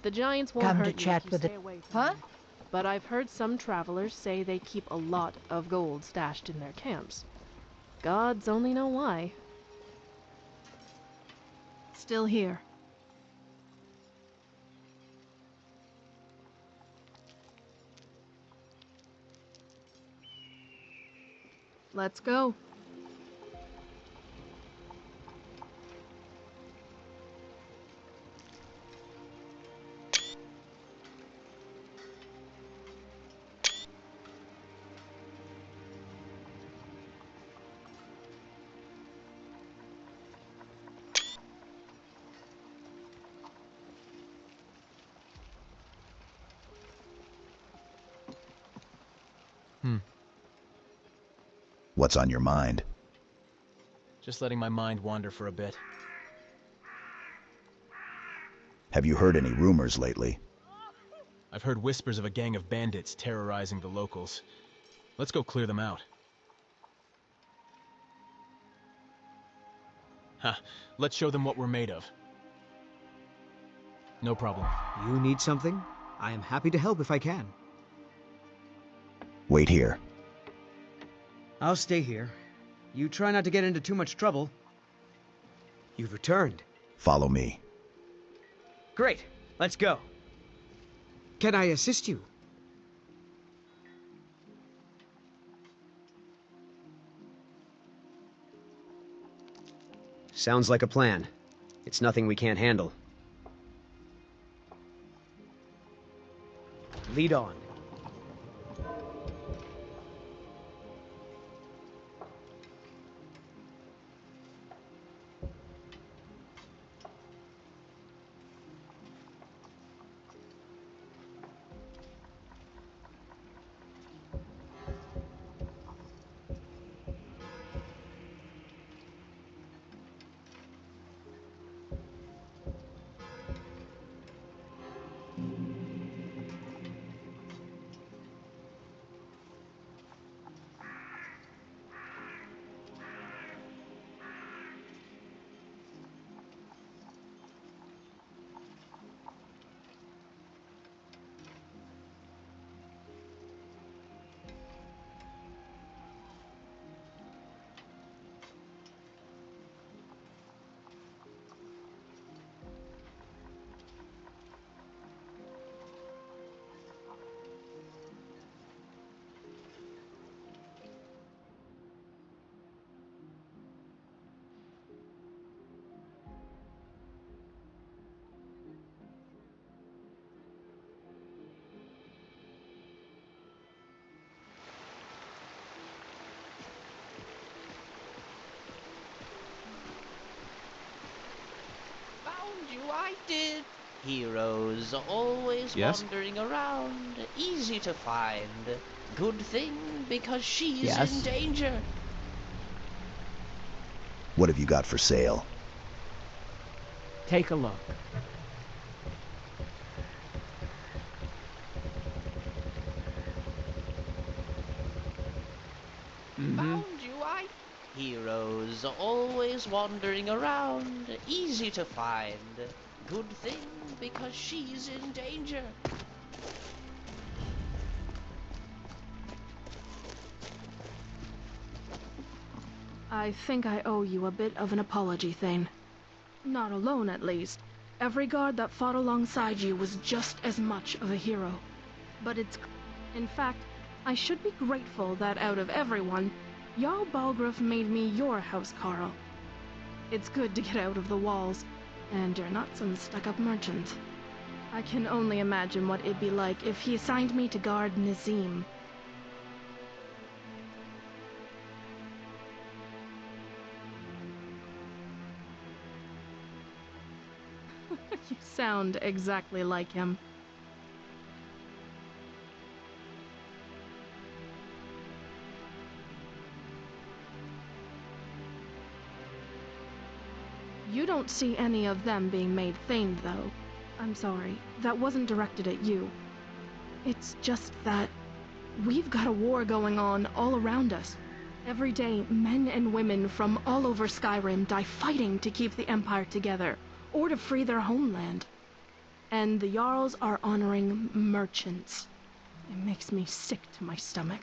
The giants won't Come to hurt you chat if you with stay the... away from Huh? them. But I've heard some travelers say they keep a lot of gold stashed in their camps. Gods only know why. Still here. Let's go. What's on your mind? Just letting my mind wander for a bit. Have you heard any rumors lately? I've heard whispers of a gang of bandits terrorizing the locals. Let's go clear them out. Ha! Let's show them what we're made of. No problem. You need something? I am happy to help if I can. Wait here. I'll stay here. You try not to get into too much trouble. You've returned. Follow me. Great. Let's go. Can I assist you? Sounds like a plan. It's nothing we can't handle. Lead on. You I did. Heroes always wandering around, easy to find. Good thing because she's in danger. What have you got for sale? Take a look. Found you I. Heroes always wandering around, easy to find. Good thing because she's in danger. I think I owe you a bit of an apology, Thane. Not alone, at least. Every guard that fought alongside you was just as much of a hero. But it's... In fact, I should be grateful that out of everyone, Jarl Balgruuf made me your housecarl. It's good to get out of the walls, and you're not some stuck-up merchant. I can only imagine what it'd be like if he assigned me to guard Nazim. You sound exactly like him. You don't see any of them being made Thane, though. I'm sorry, that wasn't directed at you. It's just that we've got a war going on all around us. Every day, men and women from all over Skyrim die fighting to keep the Empire together, or to free their homeland. And the Jarls are honoring merchants. It makes me sick to my stomach.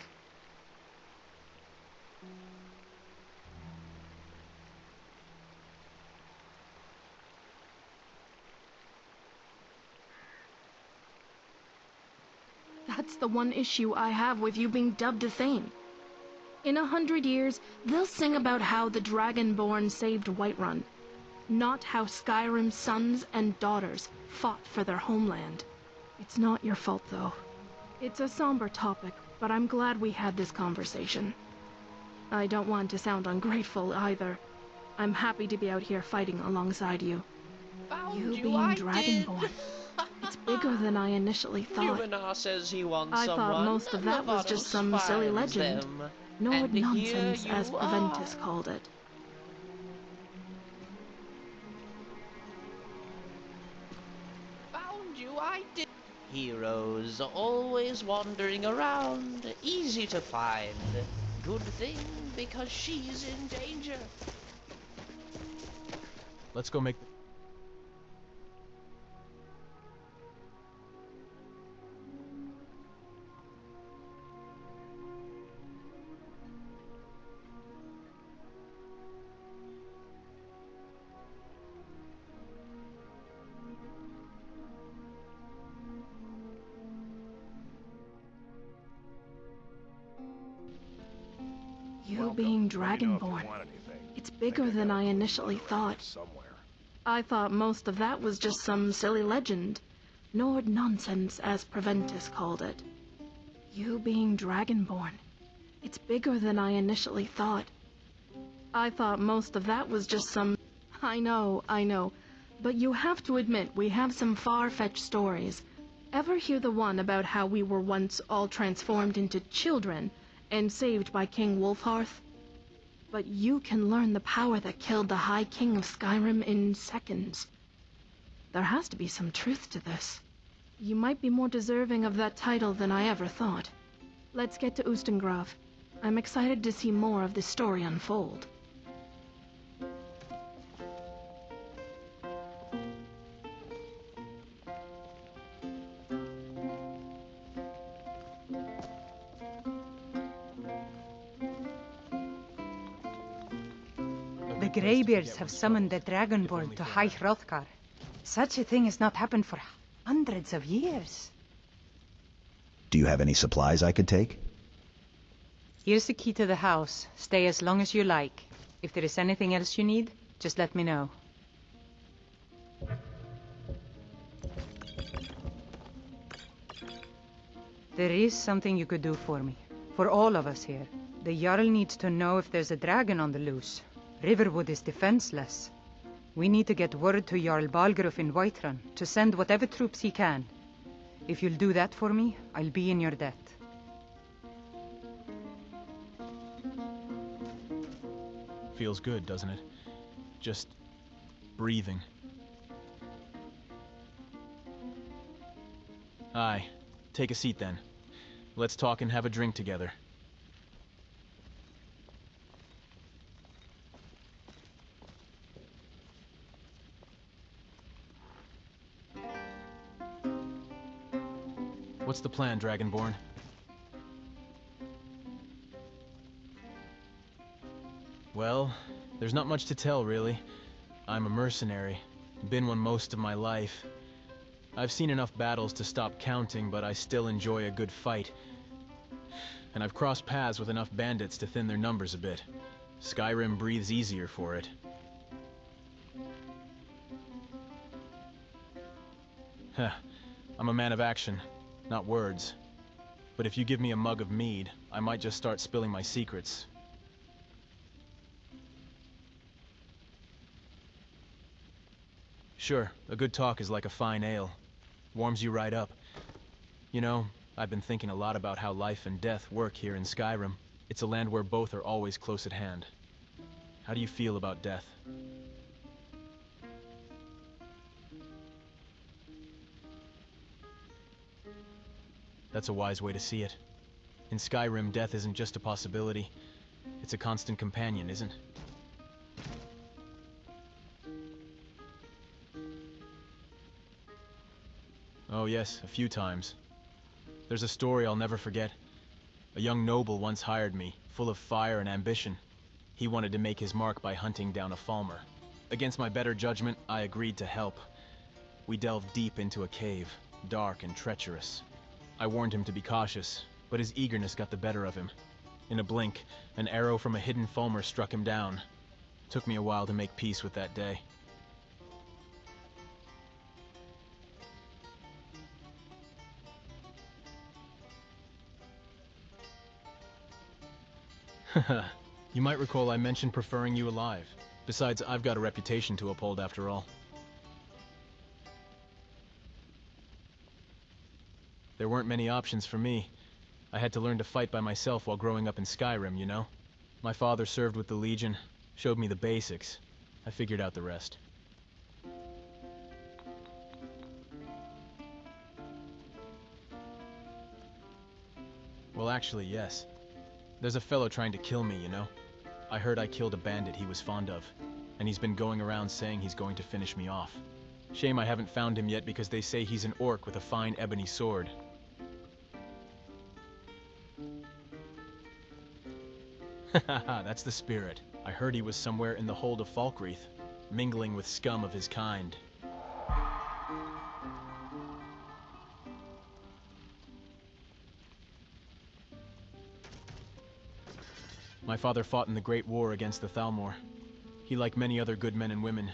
That's the one issue I have with you being dubbed a Thane. In 100 years, they'll sing about how the Dragonborn saved Whiterun, not how Skyrim's sons and daughters fought for their homeland. It's not your fault, though. It's a somber topic, but I'm glad we had this conversation. I don't want to sound ungrateful either. I'm happy to be out here fighting alongside you. Found You being Dragonborn. It's bigger than I initially thought. Numenor says he wants I someone. thought most of that was just some silly finds legend. them. Nord And here nonsense, you as Preventus are. called it. Found you, I did. Heroes always wandering around, easy to find. Good thing, because she's in danger. Let's go make... You being Dragonborn. It's bigger than I initially thought. I thought most of that was just some silly legend. Nord nonsense, as Preventus called it. You being Dragonborn. It's bigger than I initially thought. I thought most of that was just some... I know. But you have to admit, we have some far-fetched stories. Ever hear the one about how we were once all transformed into children and saved by King Wolfhearth? But you can learn the power that killed the High King of Skyrim in seconds. There has to be some truth to this. You might be more deserving of that title than I ever thought. Let's get to Ustengrav. I'm excited to see more of this story unfold. The Greybeards have summoned the Dragonborn to High Hrothgar. Such a thing has not happened for hundreds of years. Do you have any supplies I could take? Here's the key to the house. Stay as long as you like. If there is anything else you need, just let me know. There is something you could do for me. For all of us here. The Jarl needs to know if there's a dragon on the loose. Riverwood is defenseless. We need to get word to Jarl Balgruuf in Whiterun to send whatever troops he can. If you'll do that for me, I'll be in your debt. Feels good, doesn't it? Just... breathing. Aye. Take a seat then. Let's talk and have a drink together. What's the plan, Dragonborn? Well, there's not much to tell, really. I'm a mercenary. Been one most of my life. I've seen enough battles to stop counting, but I still enjoy a good fight. And I've crossed paths with enough bandits to thin their numbers a bit. Skyrim breathes easier for it. Huh. I'm a man of action, not words. But if you give me a mug of mead, I might just start spilling my secrets. Sure, a good talk is like a fine ale. Warms you right up. You know, I've been thinking a lot about how life and death work here in Skyrim. It's a land where both are always close at hand. How do you feel about death? That's a wise way to see it. In Skyrim, death isn't just a possibility. It's a constant companion, isn't? Oh yes, a few times. There's a story I'll never forget. A young noble once hired me, full of fire and ambition. He wanted to make his mark by hunting down a Falmer. Against my better judgment, I agreed to help. We delved deep into a cave, dark and treacherous. I warned him to be cautious, but his eagerness got the better of him. In a blink, an arrow from a hidden Falmer struck him down. Took me a while to make peace with that day. Haha, you might recall I mentioned preferring you alive. Besides, I've got a reputation to uphold after all. There weren't many options for me. I had to learn to fight by myself while growing up in Skyrim, you know? My father served with the Legion, showed me the basics. I figured out the rest. Well, actually, yes. There's a fellow trying to kill me, you know? I heard I killed a bandit he was fond of, and he's been going around saying he's going to finish me off. Shame I haven't found him yet because they say he's an orc with a fine ebony sword. Hahaha, that's the spirit. I heard he was somewhere in the hold of Falkreath, mingling with scum of his kind. My father fought in the Great War against the Thalmor. He, like many other good men and women,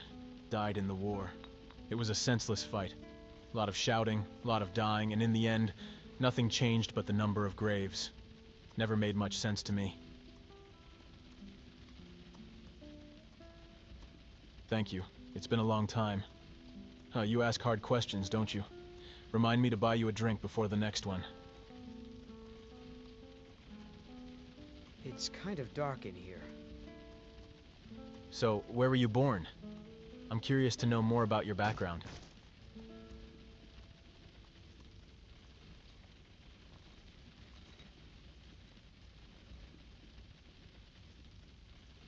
died in the war. It was a senseless fight. A lot of shouting, a lot of dying, and in the end, nothing changed but the number of graves. Never made much sense to me. Thank you. It's been a long time. You ask hard questions, don't you? Remind me to buy you a drink before the next one. It's kind of dark in here. So, where were you born? I'm curious to know more about your background.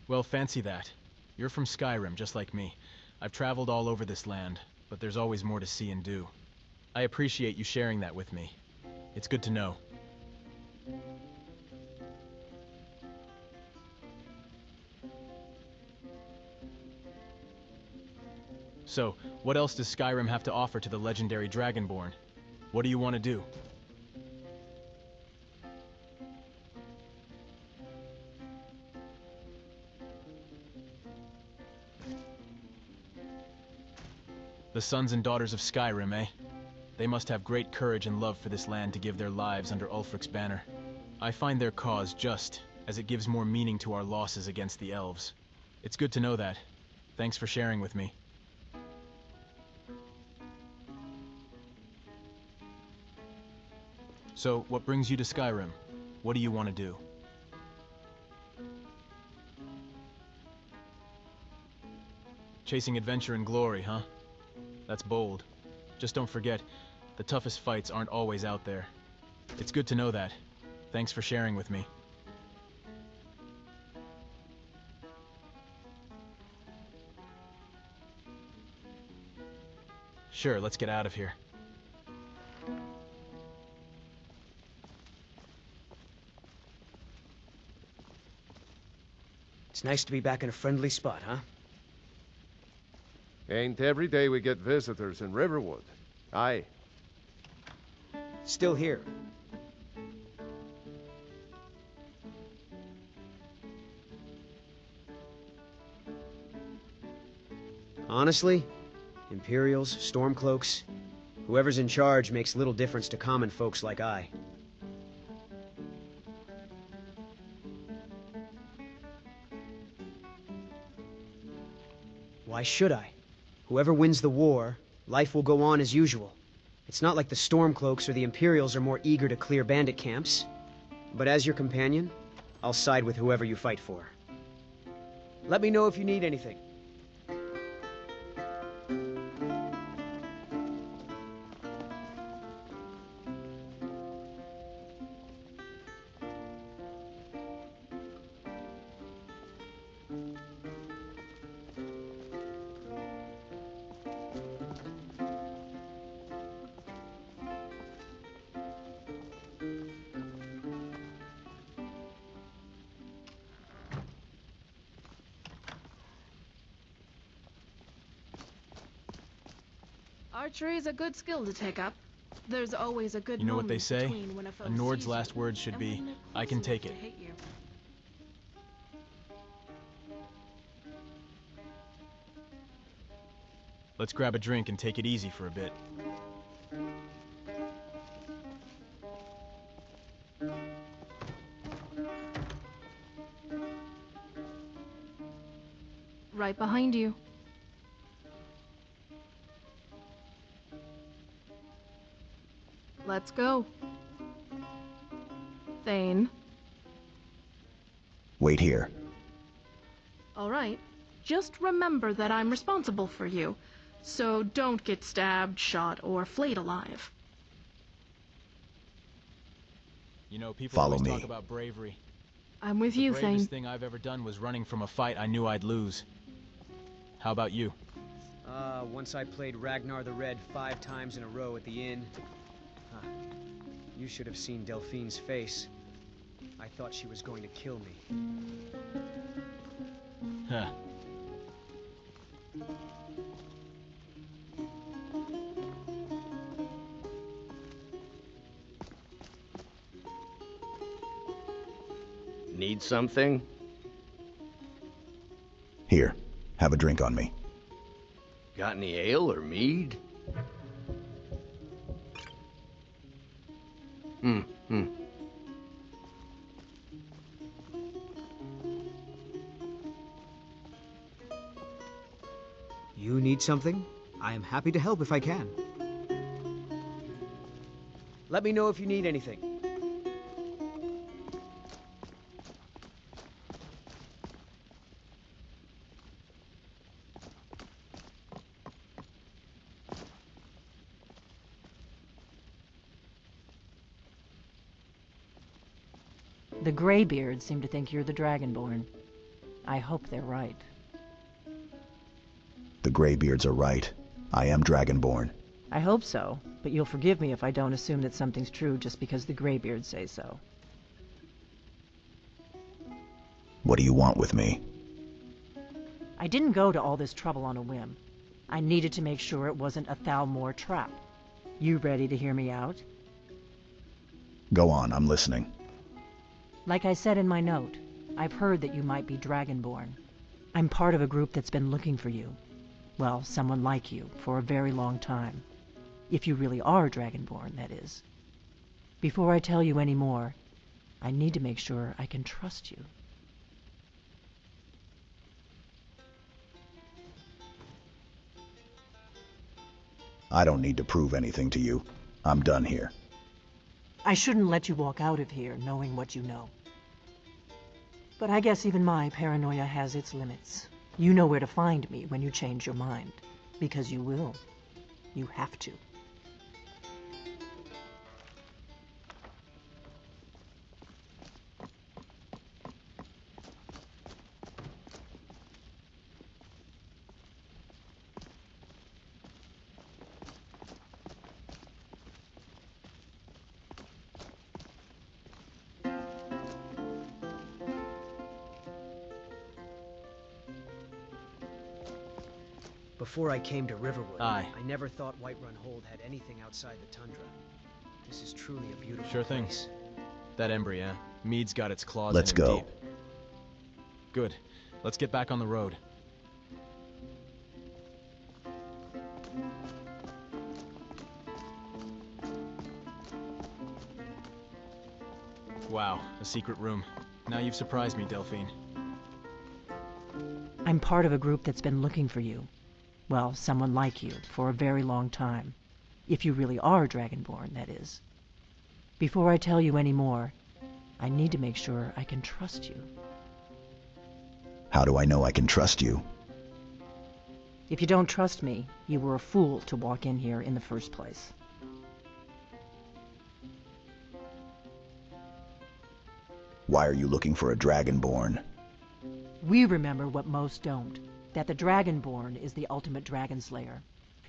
Well, fancy that. You're from Skyrim, just like me. I've traveled all over this land, but there's always more to see and do. I appreciate you sharing that with me. It's good to know. So, what else does Skyrim have to offer to the legendary Dragonborn? What do you want to do? The sons and daughters of Skyrim, eh? They must have great courage and love for this land to give their lives under Ulfric's banner. I find their cause just, as it gives more meaning to our losses against the elves. It's good to know that. Thanks for sharing with me. So, what brings you to Skyrim? What do you want to do? Chasing adventure and glory, huh? That's bold. Just don't forget, the toughest fights aren't always out there. It's good to know that. Thanks for sharing with me. Sure, let's get out of here. It's nice to be back in a friendly spot, huh? Ain't every day we get visitors in Riverwood. Aye. Still here. Honestly, Imperials, Stormcloaks, whoever's in charge makes little difference to common folks like I. Why should I? Whoever wins the war, life will go on as usual. It's not like the Stormcloaks or the Imperials are more eager to clear bandit camps. But as your companion, I'll side with whoever you fight for. Let me know if you need anything. Archery is a good skill to take up. There's always a good You know what moment they say? between when a foe A Nord's sees last you words should and be, when they're "I can close take enough it." to hit you. Let's grab a drink and take it easy for a bit. Right behind you. Let's go. Thane. Wait here. All right. Just remember that I'm responsible for you, so don't get stabbed, shot, or flayed alive. You know, people Follow always me. talk about bravery. I'm with The you, bravest Thane. thing I've ever done was running from a fight I knew I'd lose. How about you? Once I played Ragnar the Red 5 times in a row at the inn. Huh. You should have seen Delphine's face. I thought she was going to kill me. Huh. Need something? Here, have a drink on me. Got any ale or mead? Hmm. You need something? I am happy to help if I can. Let me know if you need anything. The Greybeards seem to think you're the Dragonborn. I hope they're right. The Greybeards are right. I am Dragonborn. I hope so, but you'll forgive me if I don't assume that something's true just because the Greybeards say so. What do you want with me? I didn't go to all this trouble on a whim. I needed to make sure it wasn't a Thalmor trap. You ready to hear me out? Go on, I'm listening. Like I said in my note, I've heard that you might be Dragonborn. I'm part of a group that's been looking for you. Well, someone like you, for a very long time. If you really are Dragonborn, that is. Before I tell you any more, I need to make sure I can trust you. I don't need to prove anything to you. I'm done here. I shouldn't let you walk out of here knowing what you know. But I guess even my paranoia has its limits. You know where to find me when you change your mind. Because you will. You have to. Before I came to Riverwood, Aye. I never thought Whiterun Hold had anything outside the tundra. This is truly a beautiful Sure thing. place. That Embry, eh? Mead's got its claws Let's in him go. deep. Good. Let's get back on the road. Wow, a secret room. Now you've surprised me, Delphine. I'm part of a group that's been looking for you. Well, someone like you, for a very long time. If you really are Dragonborn, that is. Before I tell you any more, I need to make sure I can trust you. How do I know I can trust you? If you don't trust me, you were a fool to walk in here in the first place. Why are you looking for a Dragonborn? We remember what most don't, that the Dragonborn is the ultimate dragon slayer.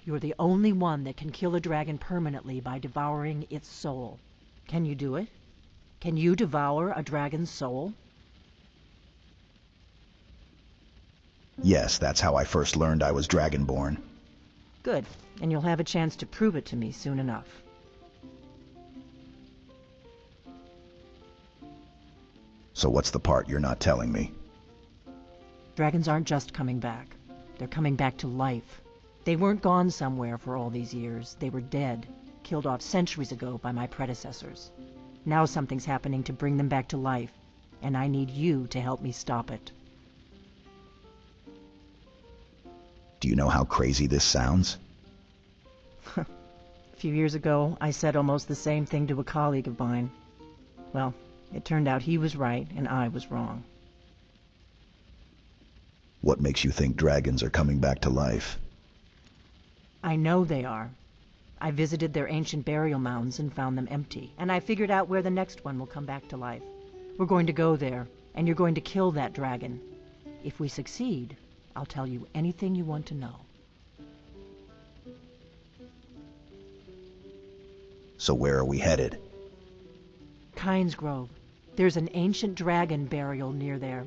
You're the only one that can kill a dragon permanently by devouring its soul. Can you do it? Can you devour a dragon's soul? Yes, that's how I first learned I was Dragonborn. Good, and you'll have a chance to prove it to me soon enough. So what's the part you're not telling me? Dragons aren't just coming back. They're coming back to life. They weren't gone somewhere for all these years. They were dead, killed off centuries ago by my predecessors. Now something's happening to bring them back to life, and I need you to help me stop it. Do you know how crazy this sounds? A few years ago, I said almost the same thing to a colleague of mine. Well, it turned out he was right and I was wrong. What makes you think dragons are coming back to life? I know they are. I visited their ancient burial mounds and found them empty, and I figured out where the next one will come back to life. We're going to go there, and you're going to kill that dragon. If we succeed, I'll tell you anything you want to know. So where are we headed? Kynes Grove. There's an ancient dragon burial near there.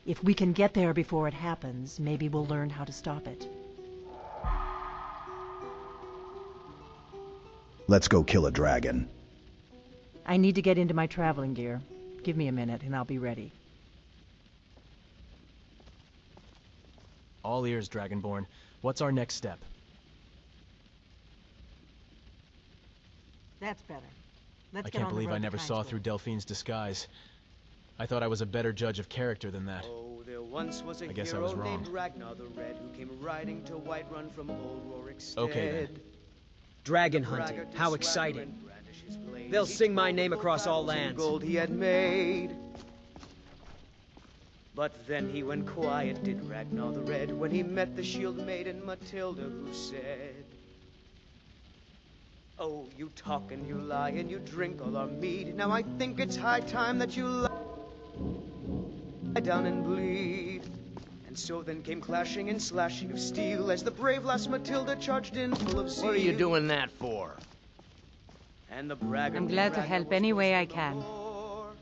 If we can get there before it happens, maybe we'll learn how to stop it. Let's go kill a dragon. I need to get into my traveling gear. Give me a minute and I'll be ready. All ears, Dragonborn. What's our next step? That's better. I can't believe I never saw through Delphine's disguise. I thought I was a better judge of character than that. Oh, there once was a I guess I hero was wrong. named Ragnar the Red who came riding to Whiterun from old Rorikstead. Okay, then. Dragon hunting, how exciting. They'll sing my name across all lands. Gold he had made. But then he went quiet, did Ragnar the Red, when he met the shield maiden Matilda, who said, "Oh, you talk and you lie and you drink all our mead. Now I think it's high time that you lie down and bleed." And so then came clashing and slashing of steel as the brave lass Matilda charged in full of zeal. What are you doing that for? And the braggart I'm glad to Ragnar help was any way forced I to the can. floor,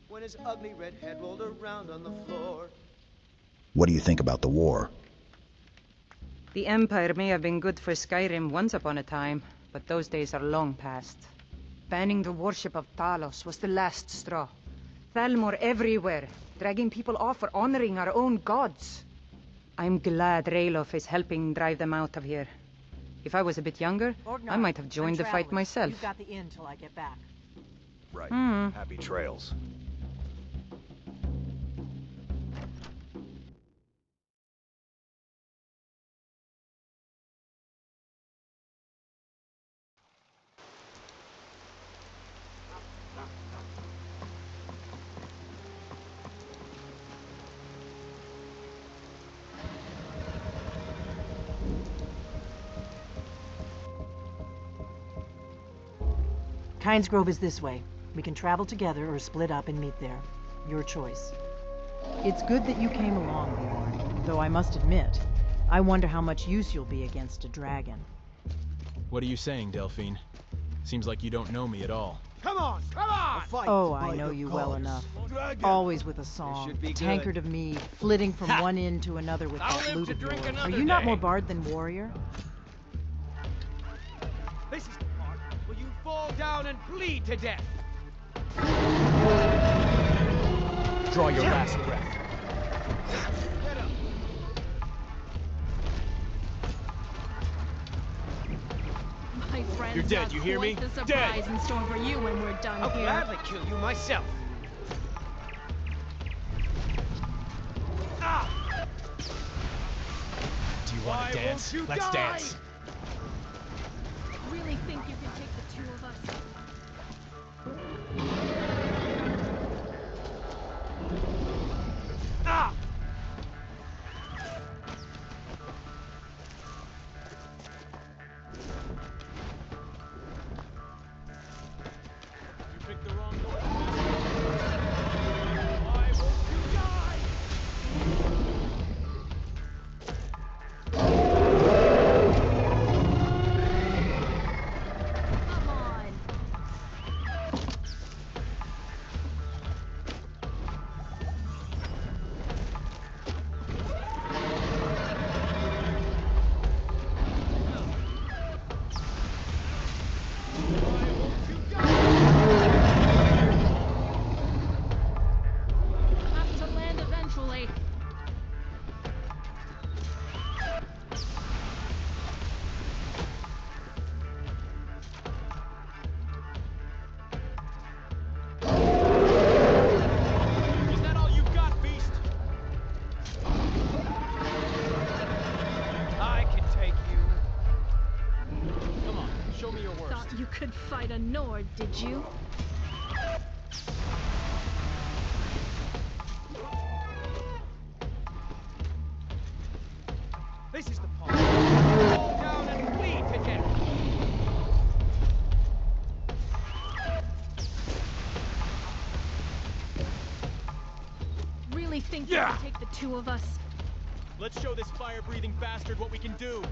when his ugly red head rolled around on the floor. What do you think about the war? The Empire may have been good for Skyrim once upon a time, but those days are long past. Banning the worship of Talos was the last straw. Thalmor everywhere, dragging people off for honoring our own gods. I'm glad Ralof is helping drive them out of here. If I was a bit younger, I might have joined the fight myself. You've got the inn till I get back. Right. Hmm. Happy trails. Kynes Grove is this way. We can travel together or split up and meet there. Your choice. It's good that you came along, Bjorn. Though I must admit, I wonder how much use you'll be against a dragon. What are you saying, Delphine? Seems like you don't know me at all. Come on, come on! Oh, I know you well enough. Always with a song, a tankard of mead, flitting from one inn to another with that lute of yours. Are you not more bard than warrior? This is the part where you fall down and bleed to death. Draw your last breath. My friends, You're dead, you hear me? quite the Dead! surprise in store for you when we're done I'll here. gladly kill you myself. Ah! Do you want to dance? Let's dance. Really think you can take the two of us? Ah! You picked the wrong one. Why won't you die? fight a Nord, did you? This is the part. Fall down and bleed to death. Really think you can take the two of us? Let's show this fire-breathing bastard what we can do.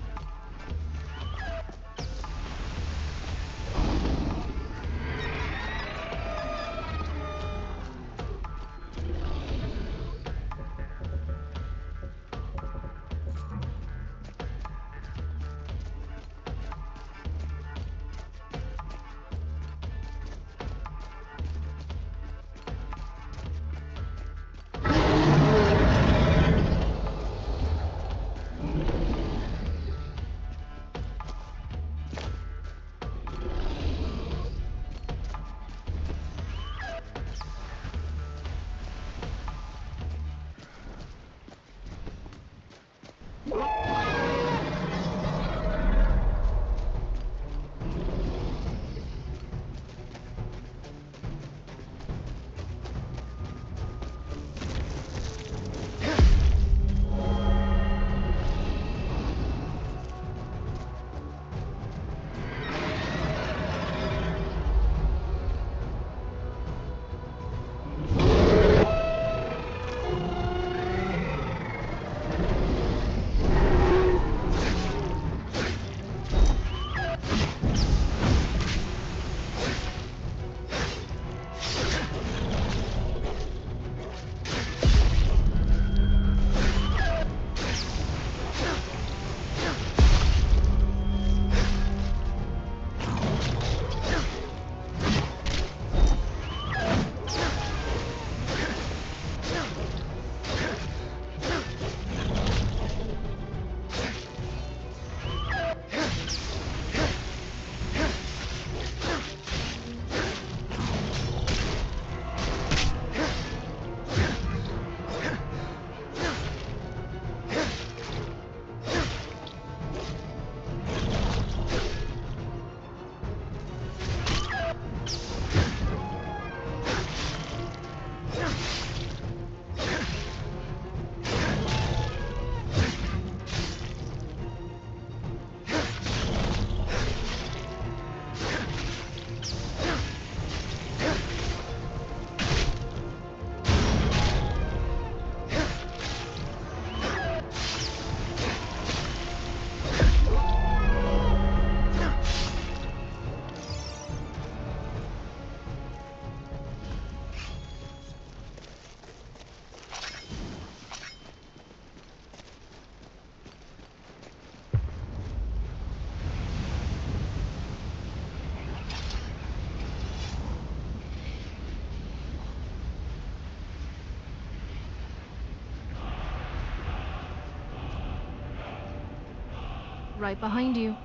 Right behind you.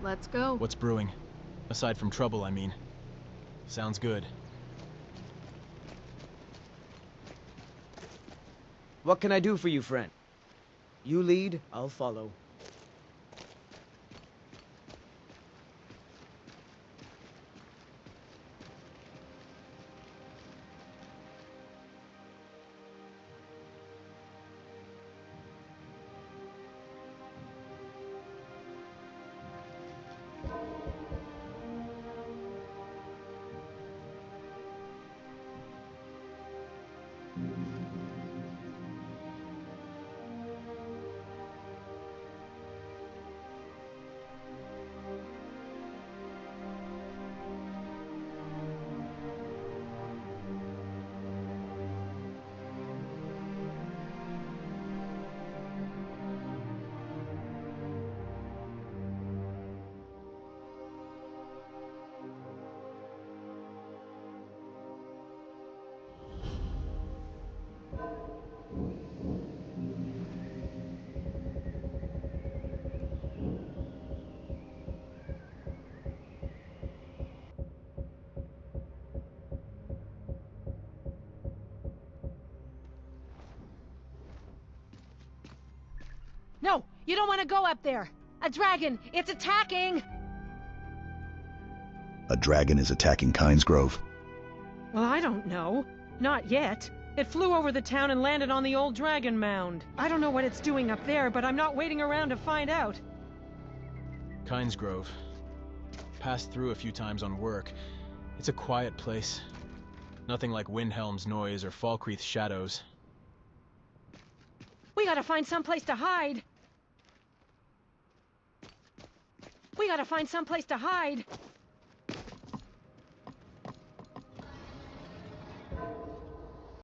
Let's go. What's brewing? Aside from trouble, I mean. Sounds good. What can I do for you, friend? You lead, I'll follow. No, you don't want to go up there. A dragon! It's attacking! A dragon is attacking Kynesgrove. Well, I don't know. Not yet. It flew over the town and landed on the old dragon mound. I don't know what it's doing up there, but I'm not waiting around to find out. Kynesgrove. Passed through a few times on work. It's a quiet place. Nothing like Windhelm's noise or Falkreath's shadows. We gotta find someplace to hide. We gotta find someplace to hide.